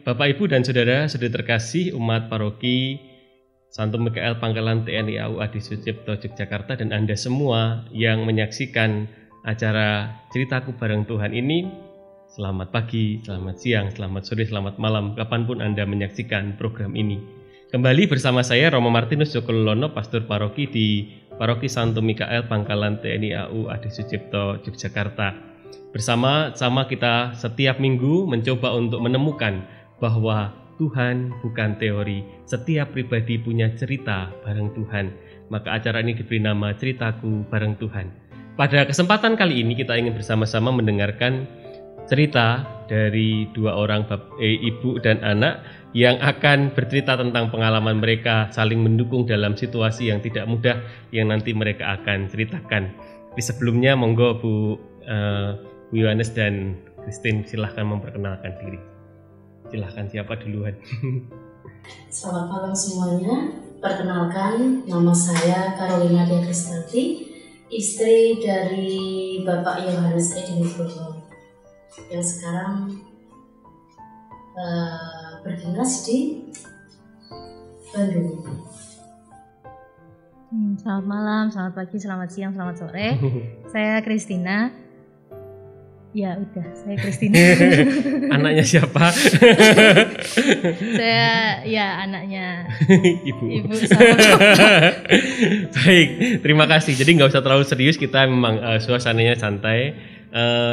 Bapak, Ibu, dan Saudara terkasih umat paroki Santo Mikael Pangkalan TNI AU Adi Sucipto Yogyakarta dan Anda semua yang menyaksikan acara Ceritaku Bareng Tuhan ini, selamat pagi, selamat siang, selamat sore, selamat malam, kapanpun Anda menyaksikan program ini. Kembali bersama saya Romo Martinus Jokololono, Pastor Paroki di Paroki Santo Mikael Pangkalan TNI AU Adi Sucipto Yogyakarta. Bersama kita setiap minggu mencoba untuk menemukan bahwa Tuhan bukan teori. Setiap pribadi punya cerita bareng Tuhan. Maka acara ini diberi nama Ceritaku Bareng Tuhan. Pada kesempatan kali ini kita ingin bersama-sama mendengarkan cerita dari dua orang ibu dan anak yang akan bercerita tentang pengalaman mereka saling mendukung dalam situasi yang tidak mudah yang nanti mereka akan ceritakan. Tapi sebelumnya monggo Bu Yohanes dan Christine, silahkan memperkenalkan diri. Silahkan, siapa duluan? Selamat malam semuanya. Perkenalkan, nama saya Carolina Dia Kristanti, istri dari Bapak Yohanes Edi Nugroho yang sekarang berdinas di Bandung. Selamat malam, selamat pagi, selamat siang, selamat sore. Saya Christina. Ya udah, saya Christina. Anaknya siapa? Saya anaknya ibu sama Baik, terima kasih. Jadi nggak usah terlalu serius, kita memang suasananya santai.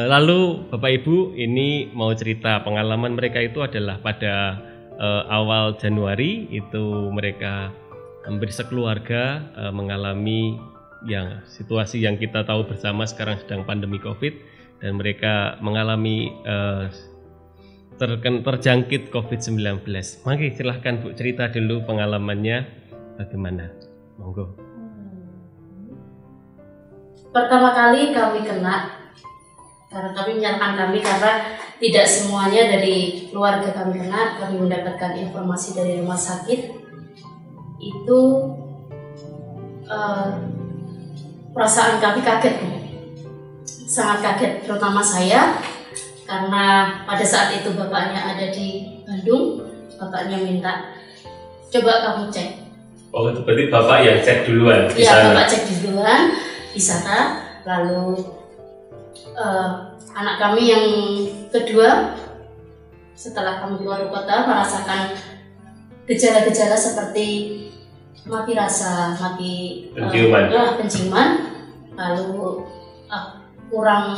Lalu Bapak Ibu ini mau cerita pengalaman mereka itu adalah pada awal Januari itu mereka hampir sekeluarga mengalami situasi yang kita tahu bersama sekarang sedang pandemi COVID. Dan mereka mengalami terjangkit COVID-19. Mari silahkan Bu, cerita dulu pengalamannya bagaimana. Monggo. Pertama kali kami kena, karena kami menyatakan karena tidak semuanya dari keluarga kami kena. Kami mendapatkan informasi dari rumah sakit. Itu perasaan kami kaget. Sangat kaget, terutama saya, karena pada saat itu bapaknya ada di Bandung. Bapaknya minta, coba kamu cek. Oh, itu berarti bapak yang cek duluan di sana? Iya, bapak cek duluan di sana. Lalu anak kami yang kedua, setelah kami keluar kota, merasakan gejala-gejala seperti mati rasa, penciuman, lalu kurang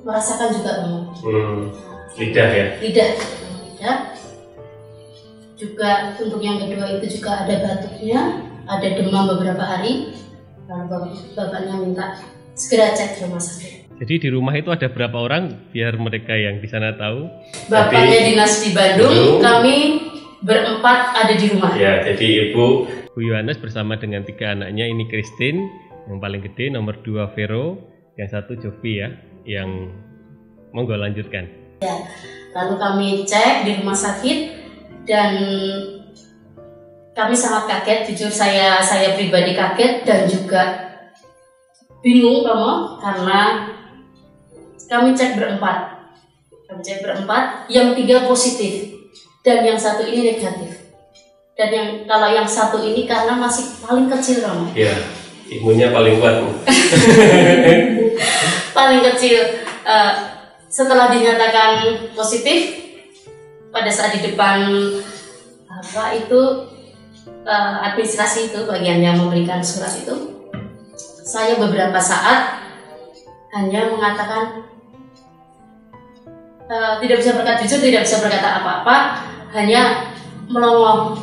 merasakan juga lidah juga. Untuk yang kedua itu juga ada batuknya, ada demam beberapa hari. Lalu bapaknya minta segera cek rumah sakit. Jadi di rumah itu ada berapa orang biar mereka yang di sana tahu? Bapaknya dinas di Bandung, kami berempat ada di rumah. Ya, jadi Bu Yohanes bersama dengan 3 anaknya, ini Christine yang paling gede, nomor 2 Vero, yang 1 Jovi ya, yang monggo lanjutkan. Ya, lalu kami cek di rumah sakit dan kami sangat kaget, jujur saya pribadi kaget dan juga bingung karena kami cek berempat, yang 3 positif dan yang 1 ini negatif. Dan kalau yang 1 ini karena masih paling kecil Romo. Iya. Imunnya paling kuat. Paling kecil. Setelah dinyatakan positif, pada saat di depan administrasi itu bagian yang memberikan surat itu, saya beberapa saat hanya mengatakan tidak bisa berkata jujur, tidak bisa berkata apa-apa, hanya melongo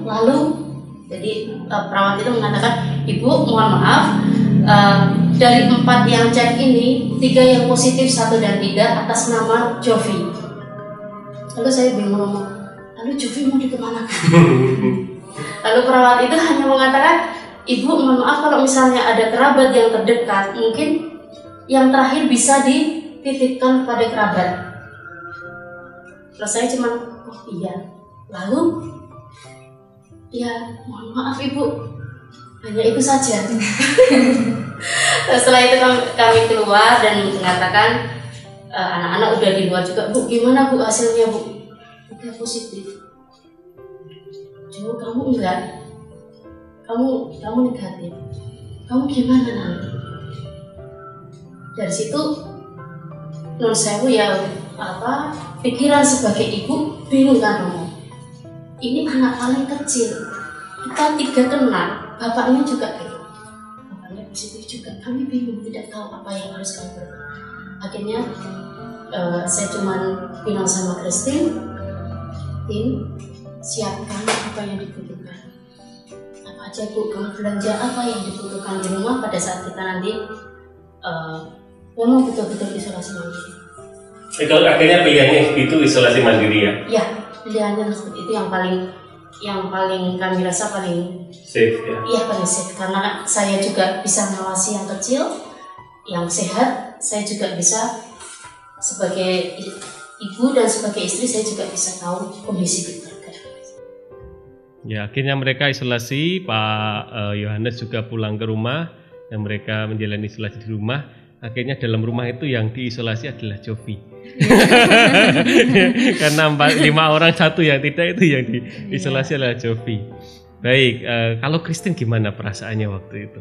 lalu. Jadi perawat itu mengatakan, Ibu mohon maaf, dari 4 yang cek ini 3 yang positif, 1 dan 3 atas nama Jovi. Lalu saya bingung, lalu Jovi mau dikemanakan? Lalu perawat itu hanya mengatakan, Ibu mohon maaf kalau misalnya ada kerabat yang terdekat, mungkin yang terakhir bisa dititipkan pada kerabat. Terus saya cuma, oh iya. Lalu, ya mohon maaf ibu, hanya itu saja. Setelah itu kami keluar dan mengatakan, anak-anak udah di luar juga, Bu gimana Bu hasilnya Bu? Udah positif. Cuma kamu enggak, kamu negatif. Kamu gimana nanti? Dari situ non sewu ya pikiran sebagai ibu bingung kan kamu. Ini anak paling kecil, kita 3 kenal, bapaknya juga bingung. Bapaknya positif juga, kami bingung tidak tahu apa yang harus kami berbuat. Akhirnya saya cuma bilang sama Christine, siapkan apa yang dibutuhkan. Apa aja Bu, kamu belanja apa yang dibutuhkan di rumah pada saat kita nanti memang betul-betul isolasi mandiri. Itu akhirnya pilihannya itu isolasi mandiri ya? Ya, pilihannya seperti itu yang paling kami rasa paling safe ya? Iya paling safe, karena saya juga bisa mengawasi yang kecil, yang sehat, saya juga bisa sebagai ibu dan sebagai istri saya juga bisa tahu kondisi keluarga. Ya, akhirnya mereka isolasi, Pak Yohanes juga pulang ke rumah dan mereka menjalani isolasi di rumah. Akhirnya dalam rumah itu yang diisolasi adalah Jovi. Karena 5 orang satu yang tidak, itu yang diisolasi adalah Jovi. Baik, kalau Christine gimana perasaannya waktu itu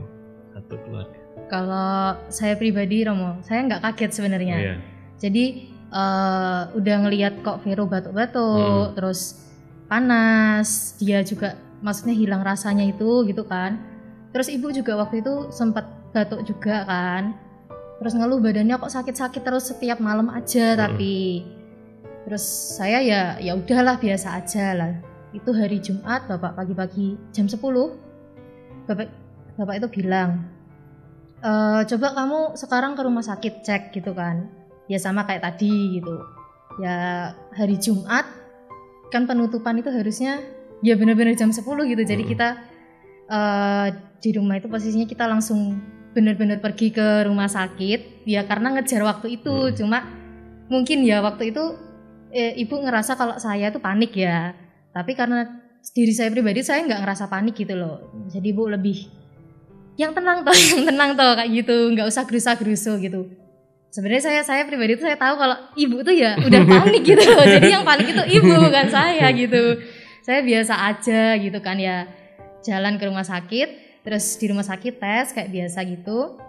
satu keluarga? Kalau saya pribadi Romo, saya nggak kaget sebenarnya. Oh, iya. Jadi udah ngelihat kok Vero batuk-batuk, terus panas, dia juga maksudnya hilang rasanya itu gitu kan. Terus ibu juga waktu itu sempat batuk juga kan. Terus ngeluh badannya kok sakit-sakit terus setiap malam aja tapi terus saya ya udahlah biasa aja lah. Itu hari Jumat, Bapak pagi-pagi jam 10 Bapak itu bilang coba kamu sekarang ke rumah sakit cek gitu kan. Ya sama kayak tadi gitu. Ya hari Jumat kan penutupan itu harusnya ya benar-benar jam 10 gitu. Jadi kita di rumah itu posisinya kita langsung benar-benar pergi ke rumah sakit ya karena ngejar waktu itu. Cuma mungkin ya waktu itu ibu ngerasa kalau saya tuh panik ya, tapi karena diri saya pribadi saya nggak ngerasa panik gitu loh. Jadi ibu lebih yang tenang toh kayak gitu, nggak usah gerusa-gerusu gitu. Sebenarnya saya pribadi tuh saya tahu kalau ibu tuh ya udah panik gitu loh. Jadi yang panik itu ibu bukan saya gitu. Saya biasa aja gitu kan ya, jalan ke rumah sakit. Terus di rumah sakit tes kayak biasa gitu,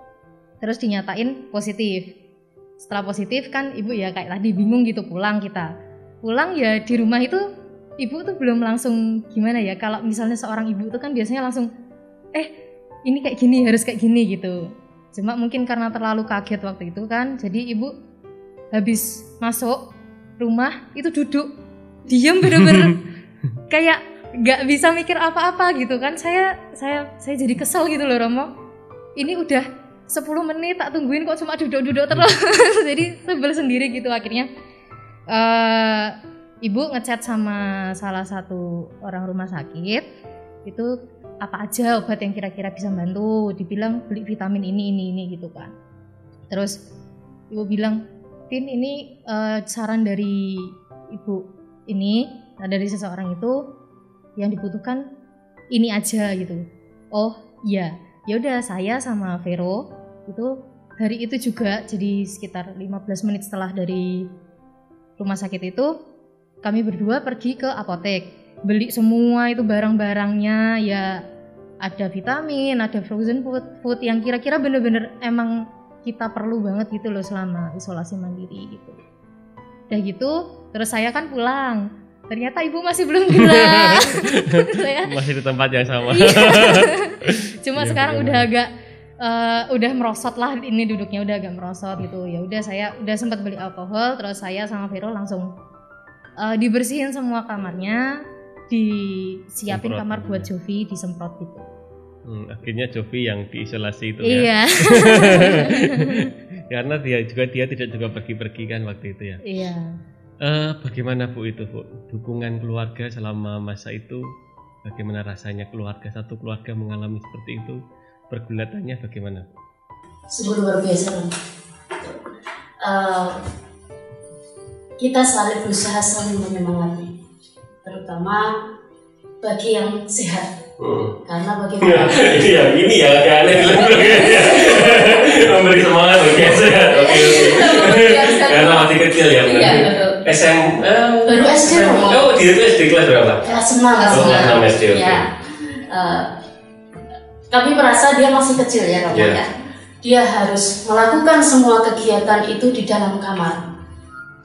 terus dinyatain positif. Setelah positif kan ibu ya kayak tadi bingung gitu, pulang ya di rumah itu ibu tuh belum langsung gimana ya, kalau misalnya seorang ibu tuh kan biasanya langsung ini kayak gini harus kayak gini gitu. Cuma mungkin karena terlalu kaget waktu itu kan, jadi ibu habis masuk rumah itu duduk diam bener-bener kayak nggak bisa mikir apa-apa gitu kan. Saya jadi kesel gitu loh Romo, ini udah 10 menit tak tungguin kok cuma duduk-duduk terus. Jadi sebel sendiri gitu. Akhirnya ibu ngechat sama salah satu orang rumah sakit itu apa aja obat yang kira-kira bisa bantu. Dibilang beli vitamin ini gitu kan. Terus ibu bilang, Tin ini saran dari ibu ini, dari seseorang itu yang dibutuhkan ini aja gitu. Oh ya udah, saya sama Vero itu hari itu juga, jadi sekitar 15 menit setelah dari rumah sakit itu kami berdua pergi ke apotek, beli semua itu barang-barangnya ya, ada vitamin, ada frozen food yang kira-kira bener-bener emang kita perlu banget gitu loh selama isolasi mandiri gitu. Udah gitu terus saya kan pulang. Ternyata ibu masih belum pulang. Masih di tempat yang sama. Cuma sekarang udah agak udah merosot lah, ini duduknya udah agak merosot gitu. Ya udah, saya udah sempat beli alkohol, terus saya sama Vero langsung dibersihin semua kamarnya, disiapin semprot kamar buat Jovi, disemprot gitu. Akhirnya Jovi yang diisolasi itu iya. Ya. Karena dia tidak juga pergi-pergi kan waktu itu ya. Iya. Bagaimana Bu itu Bu? Dukungan keluarga selama masa itu, bagaimana rasanya satu keluarga mengalami seperti itu? Pergulatannya bagaimana? Sungguh luar biasa. kita saling berusaha saling menyemangati, terutama bagi yang sehat. Karena bagi ini ya aneh memberi semangat bagi yang sehat. Oke. Karena masih kecil ya. Iya, betul. Baru SD Romo. Oh, dia itu SD kelas berapa? Kelas 6 SD. Ya. Kami merasa dia masih kecil ya Romo ya. Dia harus melakukan semua kegiatan itu di dalam kamar.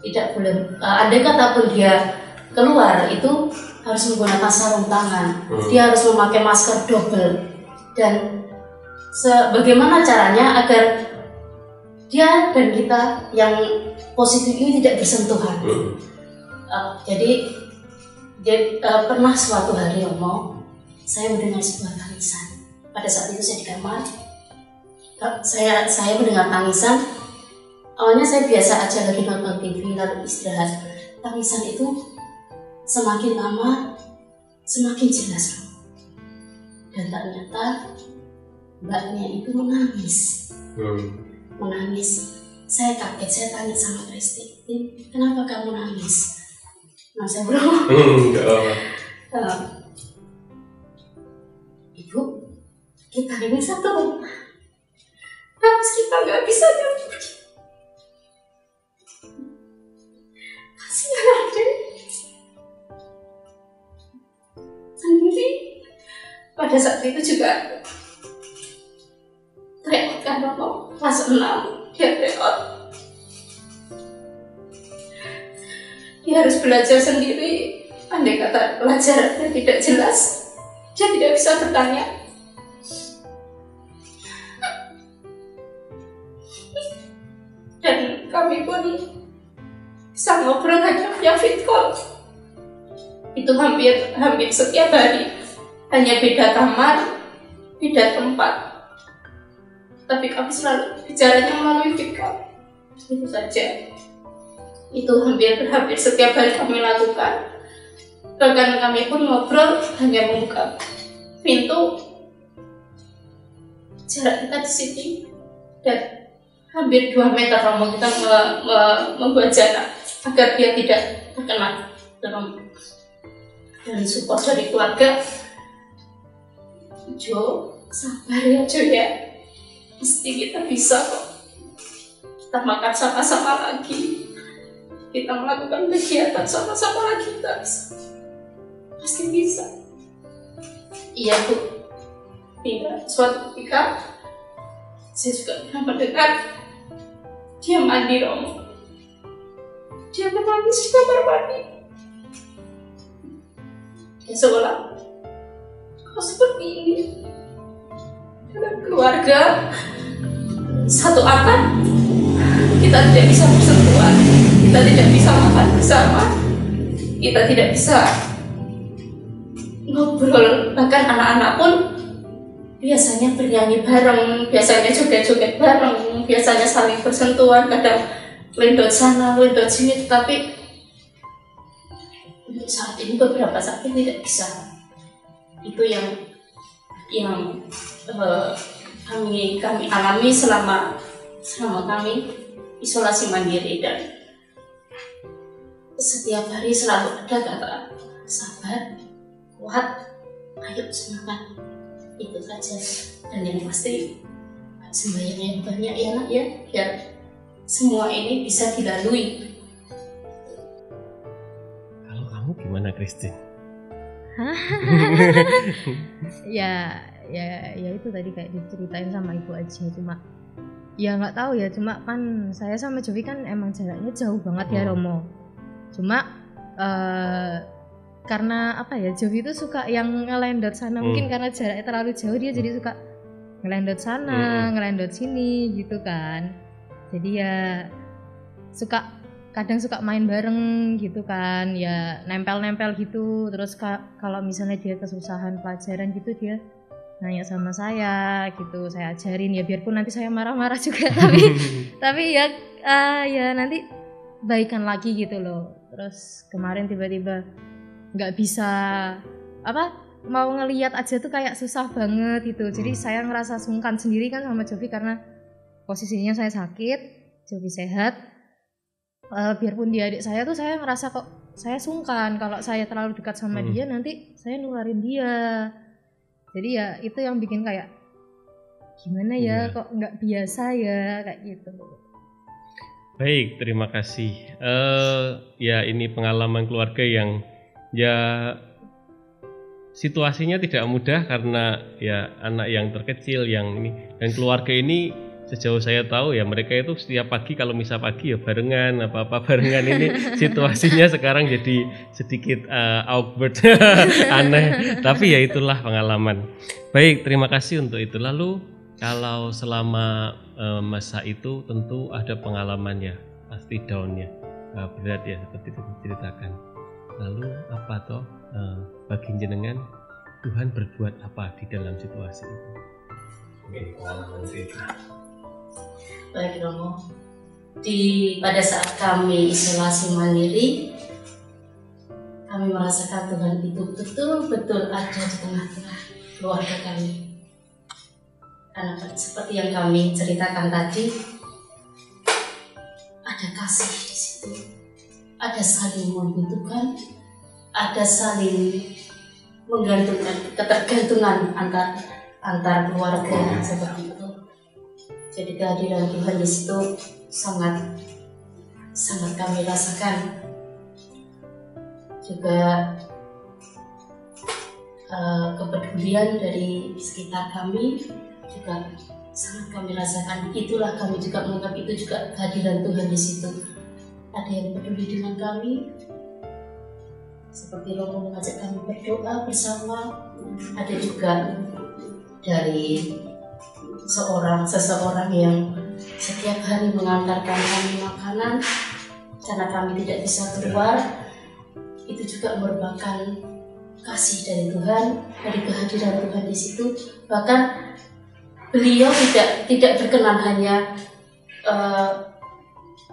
Tidak boleh. Andai kata pun dia keluar itu harus menggunakan sarung tangan. Dia harus memakai masker double. Dan bagaimana caranya agar dia dan kita yang positif ini tidak bersentuhan. Jadi pernah suatu hari Romo, saya mendengar sebuah tangisan. Pada saat itu saya di kamar, saya mendengar tangisan. Awalnya saya biasa aja lagi nonton TV lalu istirahat. Tangisan itu semakin lama semakin jelas, dan ternyata mbaknya itu menangis. Menangis. Saya kaget, saya tanya sama Kristi, kenapa kamu nangis? Nah saya bilang, Ibu, kita ini satu rumah, habis kita nggak bisa pergi. Kasihan adik sendiri. Pada saat itu juga tryout kan Romo, kelas 6 dia tryout. Dia harus belajar sendiri. Andai kata pelajarannya tidak jelas, dia tidak bisa bertanya. Dan kami pun bisa ngobrol hanya via video call. Itu hampir setiap hari. Hanya beda kamar, beda tempat. Tapi kami selalu bicaranya melalui video call. Itu saja. Itu hampir setiap hari kami lakukan. Bahkan kami pun ngobrol hanya membuka pintu. Jarak kita di sini dan hampir 2 meter Romo, kita membuat jarak agar dia tidak terkena dalam. Dan support dari keluarga. Jo, sabar ya Jo ya. Pasti kita bisa kok. Kita makan sama-sama lagi. Kita melakukan kegiatan sama-sama lagi, kita bisa. Pasti bisa. Iya Bu. Tidak, suatu ketika saya juga pernah mendengar dia mandi Romo. Dia menangis di kamar mandi. Ya seolah kok seperti ini dalam keluarga satu atap kita tidak bisa bersentuhan, kita tidak bisa makan bersama, kita tidak bisa ngobrol. Bahkan anak-anak pun biasanya bernyanyi bareng, biasanya joget-joget bareng, biasanya saling bersentuhan, kadang lendot sana, lendot sini, tetapi untuk saat ini beberapa saat ini tidak bisa. Itu yang kami alami selama kami isolasi mandiri, dan setiap hari selalu ada kata sabar, kuat, ayo semangat. Itu saja. Dan yang pasti sembahyang yang banyak ya nak ya, biar semua ini bisa dilalui. Kalau kamu gimana Christine? ya itu tadi kayak diceritain sama ibu aja, cuma ya nggak tahu ya, cuma kan saya sama Jovi kan emang jaraknya jauh banget ya Romo. Cuma karena apa ya, Jovi itu suka yang ngelendot sana, mungkin karena jaraknya terlalu jauh dia jadi suka ngelendot sana, ngelendot sini gitu kan. Jadi ya kadang suka main bareng gitu kan, ya nempel-nempel gitu. Terus kalau misalnya dia kesusahan pelajaran gitu, dia nanya sama saya gitu, saya ajarin ya, biarpun nanti saya marah-marah juga tapi ya nanti baikan lagi gitu loh. Terus kemarin tiba-tiba nggak bisa mau ngelihat aja tuh kayak susah banget gitu. Jadi saya ngerasa sungkan sendiri kan sama Jovi karena posisinya saya sakit, Jovi sehat. Biarpun dia adik saya tuh saya ngerasa kok saya sungkan kalau saya terlalu dekat sama dia nanti saya nularin dia. Jadi ya itu yang bikin kayak gimana ya kok nggak biasa ya kayak gitu. Baik, terima kasih. Ya ini pengalaman keluarga yang ya situasinya tidak mudah karena ya anak yang terkecil yang ini dan keluarga ini sejauh saya tahu ya mereka itu setiap pagi kalau misal pagi ya barengan apa-apa barengan ini situasinya sekarang jadi sedikit awkward aneh tapi ya itulah pengalaman. Baik, terima kasih untuk itu. Lalu kalau selama masa itu tentu ada pengalamannya pasti down-nya berat ya seperti itu diceritakan. Lalu apa toh bagi jenengan Tuhan berbuat apa di dalam situasi itu? Oke, pengalaman cerita. Baik Romo, pada saat kami isolasi mandiri, kami merasakan Tuhan itu betul-betul ada di tengah-tengah keluarga kami. Karena seperti yang kami ceritakan tadi, ada kasih di situ, ada saling membutuhkan, ada saling menggantungkan, ketergantungan antar keluarga seperti itu. Jadi kehadiran Tuhan di situ sangat kami rasakan. Juga kepedulian dari sekitar kami juga sangat kami rasakan. Itulah kami juga menganggap itu juga kehadiran Tuhan di situ. Ada yang peduli dengan kami, seperti Romo mengajak kami berdoa bersama. Ada juga dari seseorang yang setiap hari mengantarkan kami makanan karena kami tidak bisa keluar. Itu juga merupakan kasih dari Tuhan, dari kehadiran Tuhan di situ. Bahkan beliau tidak berkenan hanya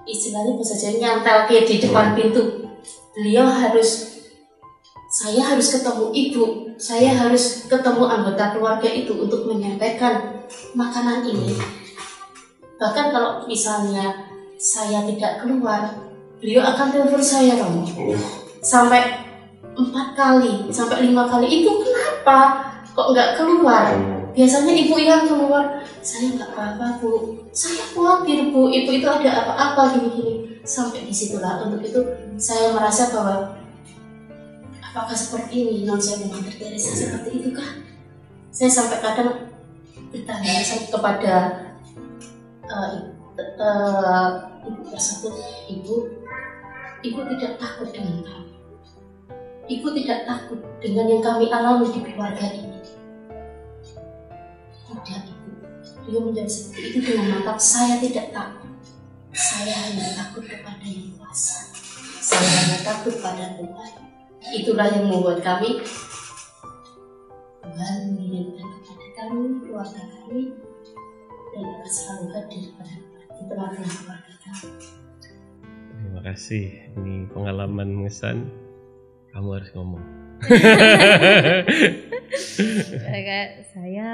istilahnya bisa jadi nyantel di depan pintu. Saya harus ketemu ibu, saya harus ketemu anggota keluarga itu untuk menyampaikan makanan ini. Bahkan kalau misalnya saya tidak keluar, beliau akan telepon saya Romo. Sampai 4 kali, sampai 5 kali. Ibu kenapa? Kok nggak keluar? Biasanya ibu yang keluar. Saya nggak apa-apa Bu, saya khawatir Bu, ibu itu ada apa-apa gini-gini. Sampai disitulah, untuk itu saya merasa bahwa apakah seperti ini non saya memang Teresa seperti itu kah? Saya sampai kadang bertanya kepada ibu tersebut, ibu tidak takut dengan kami, ibu tidak takut dengan yang kami alami di keluarga ini. Tidak ibu, dia menjawab seperti itu dengan mantap. Saya tidak takut, saya hanya takut kepada yang kuasa, saya hanya takut pada Tuhan. Itulah yang membuat kami, Tuhan mengirimkan kepada kami, keluarga kami, dan akan selalu hadir pada di tengah-tengah keluarga kami. Terima kasih, ini pengalaman mengesan. Kamu harus ngomong. Kayak saya,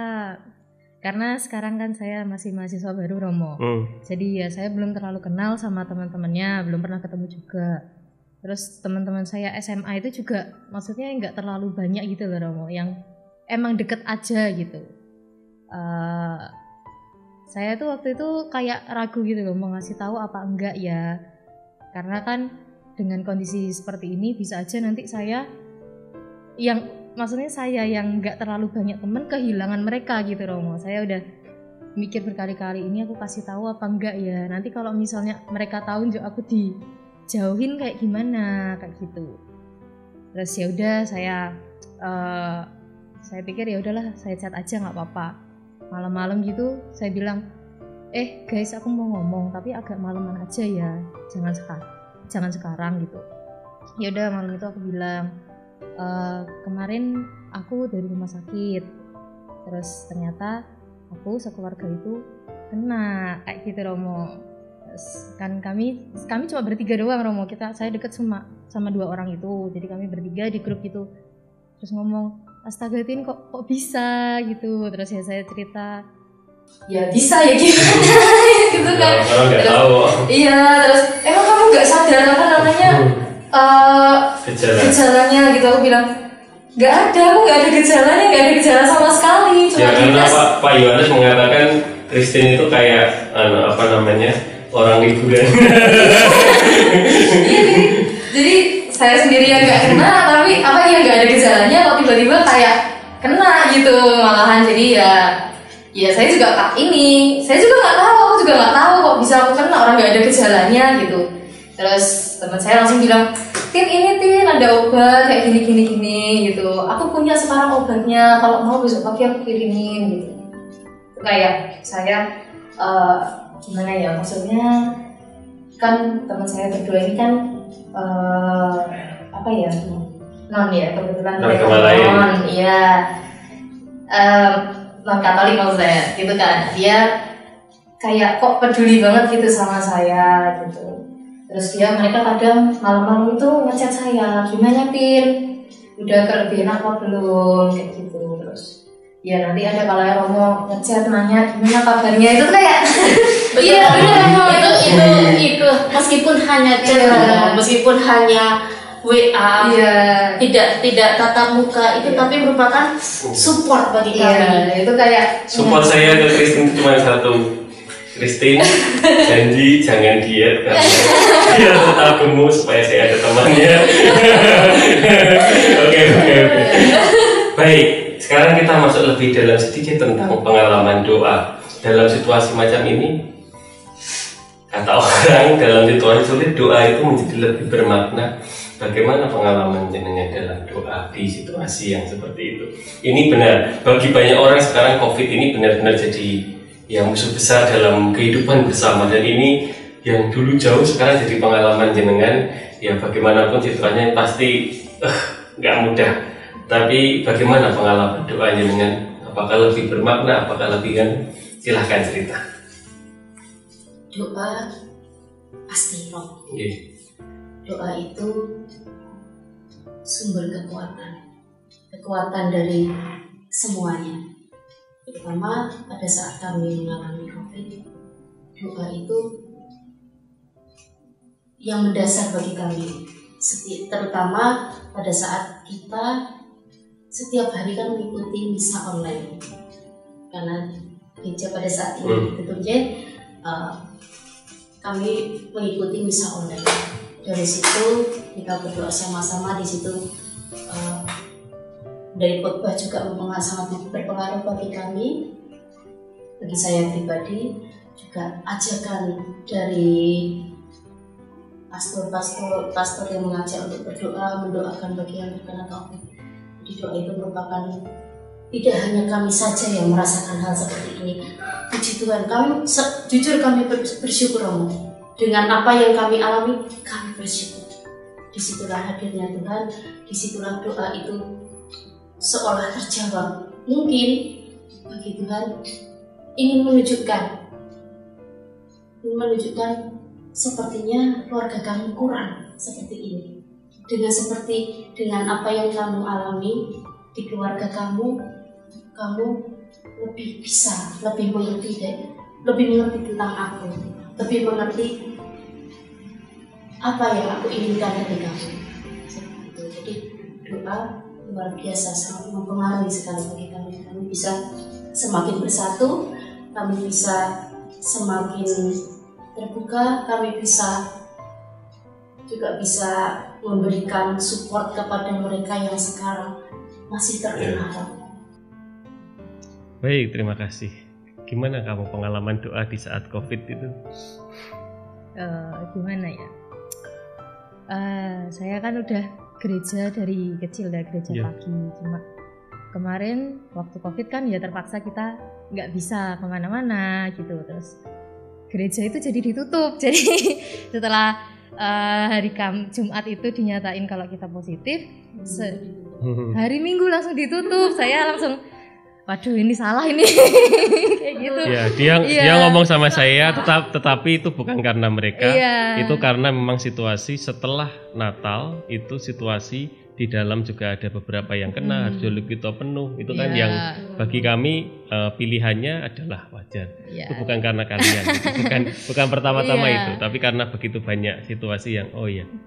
karena sekarang kan saya masih mahasiswa baru Romo. Jadi ya saya belum terlalu kenal sama teman-temannya, belum pernah ketemu juga. Terus teman-teman saya SMA itu juga maksudnya nggak terlalu banyak gitu loh Romo, yang emang deket aja gitu. Saya tuh waktu itu kayak ragu gitu loh mau ngasih tahu apa enggak ya, karena kan dengan kondisi seperti ini bisa aja nanti saya yang nggak terlalu banyak teman kehilangan mereka gitu Romo. Saya udah mikir berkali-kali ini aku kasih tahu apa enggak ya, nanti kalau misalnya mereka tahu juga aku dijauhin kayak gimana kayak gitu. Terus ya udah saya pikir ya udahlah saya chat aja nggak apa-apa. Malam-malam gitu saya bilang guys aku mau ngomong tapi agak malaman aja ya, jangan sekarang gitu. Ya udah malam itu aku bilang kemarin aku dari rumah sakit, terus ternyata aku sekeluarga itu kena kayak gitu Romo. Kan kami cuma bertiga doang Romo, saya deket sama 2 orang itu, jadi kami bertiga di grup gitu. Terus ngomong astaga Tin kok bisa gitu. Terus ya saya cerita ya bisa ya gimana. gitu kan. Orang nggak Terus, tahu. iya, terus emang kamu nggak sadar apa namanya gejalanya gitu. Aku bilang nggak ada, aku nggak ada gejalanya, nggak ada gejala sama sekali. Cuma Ya karena Pak Yohanes mengatakan Christine itu kayak apa namanya orang liburan. Iya, jadi saya sendiri yang nggak kena, tapi apa yang nggak ada gejalanya kok tiba-tiba kayak kena gitu malahan. Jadi ya saya juga saya juga nggak tahu, aku juga nggak tahu kok bisa aku kena orang nggak ada gejalanya gitu. Terus teman saya langsung bilang, Tin ada obat kayak gini gitu. Aku punya sekarang obatnya, kalau mau besok pagi aku kirimin gitu. Kayak saya gimana ya, maksudnya kan teman saya berdua ini kan apa ya, non ya, kebetulan non, iya, non Katolik maksud saya gitu kan. Dia kayak kok peduli banget gitu sama saya gitu. Terus mereka kadang malam-malam itu ngechat saya, gimana Tin, udah kelebihan apa belum, kayak gitu. Terus ya nanti ada kalau Romo ngechat nanya gimana kabarnya, itu kayak iya benar, itu meskipun hanya chat, meskipun hanya WA, tidak tatap muka itu, tapi merupakan support bagi kami. Itu kayak support saya ke Christine cuma satu. Christine janji jangan diet karena dia tetap gemuk supaya saya ada temannya. Oke. Baik, sekarang kita masuk lebih dalam sedikit tentang pengalaman doa dalam situasi macam ini. Kata orang dalam situasi sulit doa itu menjadi lebih bermakna. Bagaimana pengalaman jenengan dalam doa di situasi yang seperti itu? Ini benar bagi banyak orang sekarang COVID ini benar-benar jadi yang musuh besar dalam kehidupan bersama, dan ini yang dulu jauh sekarang jadi pengalaman jenengan. Ya bagaimanapun situasinya pasti nggak mudah, tapi bagaimana pengalaman doa jenengan? Apakah lebih bermakna, apakah lebih kan? Silahkan cerita. Doa pasti roh. Doa itu sumber kekuatan dari semuanya. Terutama pada saat kami mengalami COVID, doa itu yang mendasar bagi kami. Terutama pada saat kita setiap hari kan mengikuti misa online, karena gereja pada saat ini ditutup, kami mengikuti misa online. Dari situ kita berdoa sama-sama di situ. Dari khotbah juga sangat berpengaruh bagi kami, bagi saya pribadi, juga ajakan dari pastor yang mengajak untuk berdoa, mendoakan bagi yang terkena COVID. Jadi doa itu merupakan tidak hanya kami saja yang merasakan hal seperti ini. Puji Tuhan, jujur kami bersyukur dengan apa yang kami alami, kami bersyukur. Disitulah hadirnya Tuhan, disitulah doa itu seolah terjawab. Mungkin bagi Tuhan ingin menunjukkan sepertinya keluarga kami kurang seperti ini. Dengan apa yang kamu alami di keluarga kamu lebih bisa, lebih mengerti tentang aku, lebih mengerti apa yang aku inginkan dari kamu. Jadi doa luar biasa, sangat mempengaruhi sekali bagi kami. Kami bisa semakin bersatu, kami bisa semakin terbuka, kami juga bisa memberikan support kepada mereka yang sekarang masih terkena. Baik, terima kasih. Gimana kamu pengalaman doa di saat COVID itu? Gimana ya? Saya kan udah gereja dari kecil, gereja pagi. Cuma kemarin waktu COVID kan ya terpaksa kita nggak bisa kemana-mana gitu. Terus gereja itu jadi ditutup. Jadi setelah hari Jumat itu dinyatain kalau kita positif, hari Minggu langsung ditutup. Saya langsung, waduh ini salah ini. Kayak gitu. Ya, dia ngomong sama saya, tetapi itu bukan karena mereka, itu karena memang situasi setelah Natal itu situasi di dalam juga ada beberapa yang kena harus kita penuh itu kan Iya. yang bagi kami pilihannya adalah wajar. Iya. Itu bukan karena kalian, itu bukan pertama-tama Iya. itu, tapi karena begitu banyak situasi yang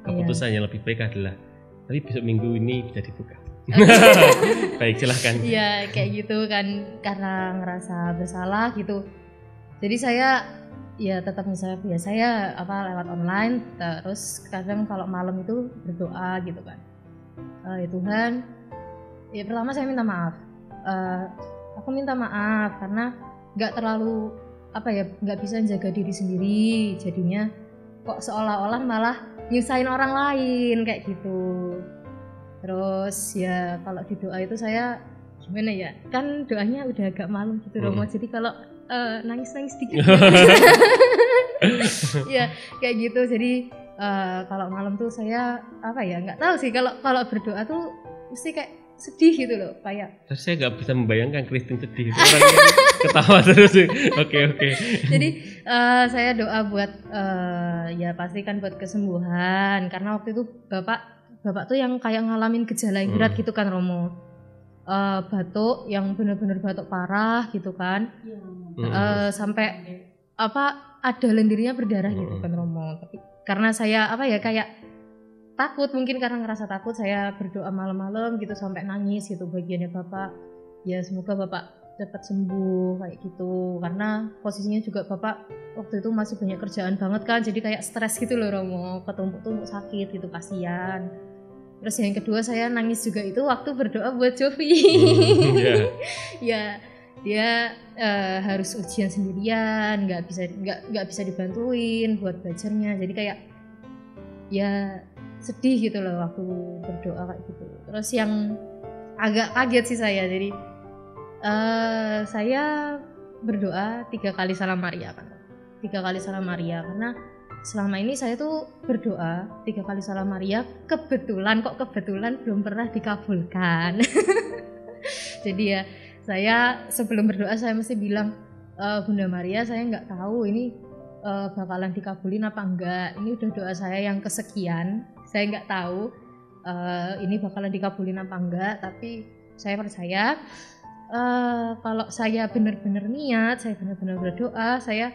keputusan yang lebih baik adalah tapi besok minggu ini bisa dibuka. Baik, silahkan. Iya, kayak gitu kan karena ngerasa bersalah gitu. Jadi saya ya tetap misalnya biasa ya lewat online, terus kadang kalau malam itu berdoa gitu kan. Ya Tuhan, ya pertama saya minta maaf. Aku minta maaf karena nggak terlalu nggak bisa jaga diri sendiri, jadinya kok seolah-olah malah nyusahin orang lain kayak gitu. Terus ya kalau di doa itu saya gimana ya, kan doanya udah agak malam gitu Romo, jadi kalau nangis-nangis dikit ya kayak gitu. Jadi kalau malam tuh saya nggak tahu sih, kalau berdoa tuh mesti kayak sedih gitu loh, kayak terus saya nggak bisa membayangkan Christine sedih, orang ketawa terus. Oke. Jadi saya doa buat ya pastikan buat kesembuhan, karena waktu itu bapak tuh yang kayak ngalamin gejala yang berat gitu kan Romo, batuk yang benar-benar batuk parah gitu kan, sampai ada lendirnya berdarah gitu kan Romo. Tapi karena saya kayak takut, mungkin karena ngerasa takut saya berdoa malam-malam gitu sampai nangis gitu bagiannya bapak. Ya semoga bapak cepat sembuh kayak gitu, karena posisinya juga bapak waktu itu masih banyak kerjaan banget kan, jadi kayak stres gitu loh Romo, ketumpuk-tumpuk sakit gitu, kasihan. Terus yang kedua saya nangis juga itu waktu berdoa buat Jovi. Ya dia harus ujian sendirian, nggak bisa dibantuin buat belajarnya, jadi kayak ya sedih gitu loh waktu berdoa kayak gitu. Terus yang agak kaget sih saya, jadi saya berdoa 3 kali salam Maria kan, 3 kali salam Maria, karena selama ini saya tuh berdoa 3 kali salam Maria, kebetulan belum pernah dikabulkan. Jadi ya saya sebelum berdoa saya mesti bilang, Bunda Maria, saya nggak tahu ini bakalan dikabulin apa enggak, ini udah doa saya yang kesekian, saya nggak tahu ini bakalan dikabulin apa enggak, tapi saya percaya kalau saya benar-benar niat, saya benar-benar berdoa, saya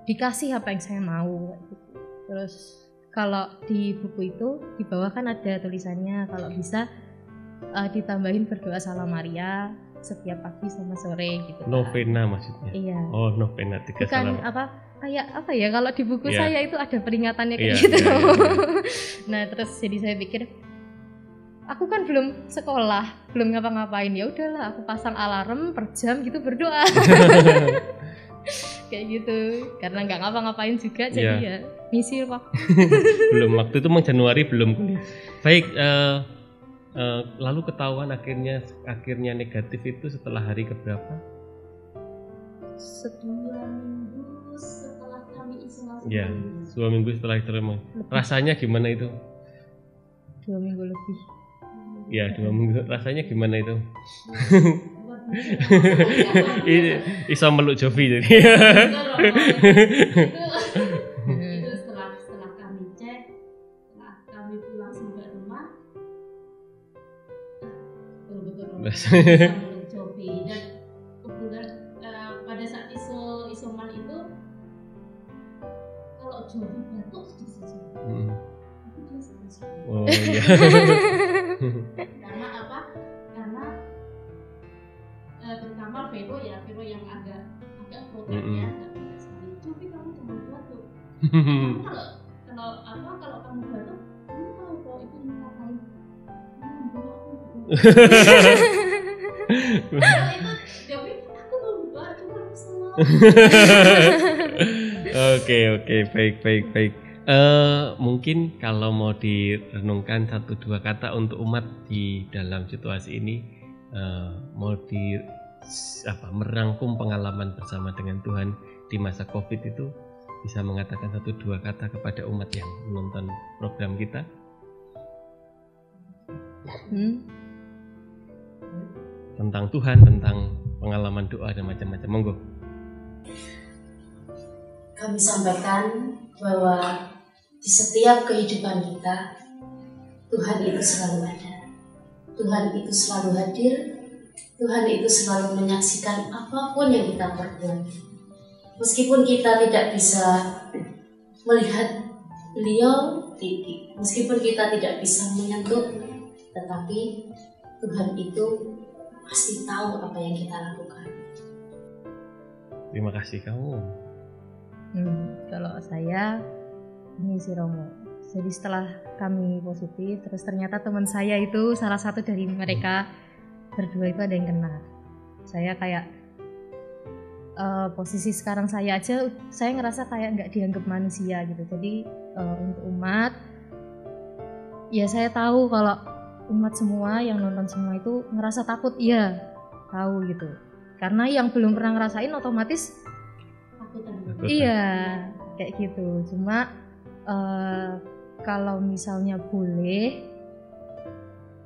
dikasih apa yang saya mau gitu. Terus kalau di buku itu di bawah kan ada tulisannya kalau bisa ditambahin berdoa salam Maria setiap pagi sama sore gitu. Novena maksudnya? Iya. Oh, novena 3 salam. Bukan kayak ya kalau di buku saya itu ada peringatannya kayak gitu. Nah terus jadi saya pikir, aku kan belum sekolah, belum ngapa-ngapain, ya udahlah aku pasang alarm per jam gitu berdoa. Kayak gitu, karena nggak ngapa-ngapain juga, jadi ya ngisi waktu. Belum, waktu itu Januari belum kuliah. Baik, lalu ketahuan akhirnya negatif itu setelah hari keberapa? 2 minggu setelah kami isolasi. Ya, 2 minggu setelah itu. Rasanya gimana itu? 2 minggu lebih. Ya, 2 minggu. Rasanya gimana itu? Iso meluk Jovi jadi. Itu setelah kami cek, setelah kami pulang sampai rumah, betul-betul meluk Jovi. Dan kebetulan pada saat isoman itu, kalau Jovi batuk sedikit saja, itu dia stres. Oh iya. Karena apa? Karena terutama Vero yang agak proteinnya agak banyak sekali. Tapi kamu jangan batuk. Kalau kamu batuk, kamu tahu kalau itu ngapain? Kalau itu Jovi, aku mau berdoa, cuma aku salah. Oke, baik. Mungkin kalau mau direnungkan 1-2 kata untuk umat di dalam situasi ini, mau merangkum pengalaman bersama dengan Tuhan di masa Covid itu, bisa mengatakan 1-2 kata kepada umat yang menonton program kita? Tentang Tuhan, tentang pengalaman doa dan macam-macam. Monggo. Kami sampaikan bahwa di setiap kehidupan kita, Tuhan itu selalu ada. Tuhan itu selalu hadir, Tuhan itu selalu menyaksikan apapun yang kita perbuat. Meskipun kita tidak bisa melihat beliau, meskipun kita tidak bisa menyentuh, tetapi Tuhan itu pasti tahu apa yang kita lakukan. Terima kasih kamu. Kalau saya, ini si Romo. Jadi setelah kami positif, terus ternyata teman saya itu salah satu dari mereka berdua itu ada yang kena. Saya kayak posisi sekarang saya aja, saya ngerasa kayak nggak dianggap manusia gitu. Jadi untuk umat, ya saya tahu kalau umat semua yang nonton semua itu ngerasa takut, iya tahu gitu. Karena yang belum pernah ngerasain otomatis iya kayak gitu. Cuma kalau misalnya boleh,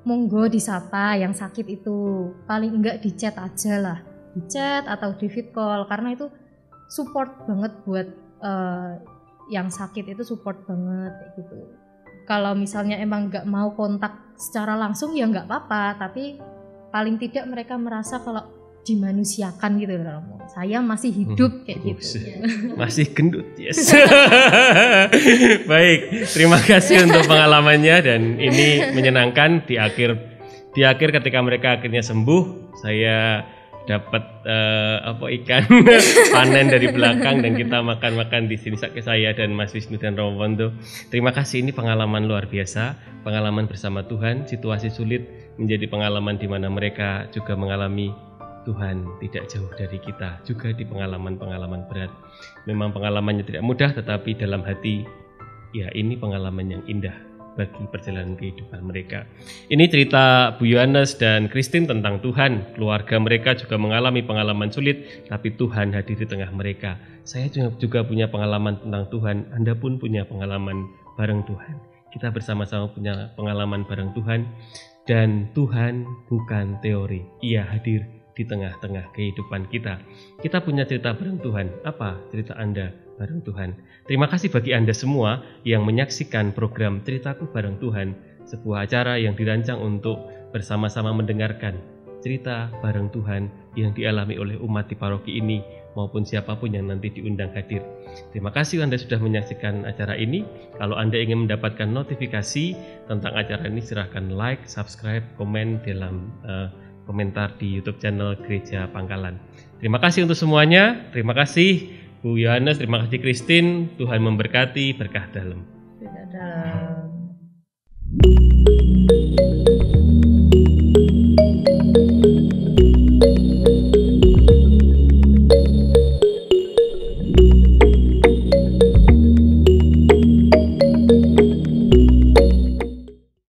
monggo disapa yang sakit itu, paling enggak di chat aja lah, di chat atau di vid call, karena itu support banget buat yang sakit itu support banget kayak gitu. Kalau misalnya emang nggak mau kontak secara langsung ya nggak apa-apa, tapi paling tidak mereka merasa kalau dimanusiakan gitu loh. Saya masih hidup kayak gitu. Masih gendut, yes. Baik, terima kasih untuk pengalamannya dan ini menyenangkan di akhir ketika mereka akhirnya sembuh, saya dapat ikan panen dari belakang dan kita makan-makan di sini saya dan Mas Wisnu dan Romo Wondo. Terima kasih, ini pengalaman luar biasa, pengalaman bersama Tuhan, situasi sulit menjadi pengalaman di mana mereka juga mengalami Tuhan tidak jauh dari kita, juga di pengalaman-pengalaman berat. Memang pengalamannya tidak mudah, tetapi dalam hati, ya ini pengalaman yang indah bagi perjalanan kehidupan mereka. Ini cerita Bu Yohanes dan Christine tentang Tuhan. Keluarga mereka juga mengalami pengalaman sulit, tapi Tuhan hadir di tengah mereka. Saya juga punya pengalaman tentang Tuhan, Anda pun punya pengalaman bareng Tuhan. Kita bersama-sama punya pengalaman bareng Tuhan, dan Tuhan bukan teori, Ia hadir di tengah-tengah kehidupan kita. Kita punya cerita bareng Tuhan. Apa cerita Anda bareng Tuhan? Terima kasih bagi Anda semua yang menyaksikan program Ceritaku Bareng Tuhan, sebuah acara yang dirancang untuk bersama-sama mendengarkan cerita bareng Tuhan yang dialami oleh umat di paroki ini maupun siapapun yang nanti diundang hadir. Terima kasih Anda sudah menyaksikan acara ini. Kalau Anda ingin mendapatkan notifikasi tentang acara ini, silahkan like, subscribe, komen dalam komentar di YouTube channel Gereja Pangkalan. Terima kasih untuk semuanya. Terima kasih Bu Yohanes, terima kasih Christine. Tuhan memberkati, berkah dalam. Berkah dalam.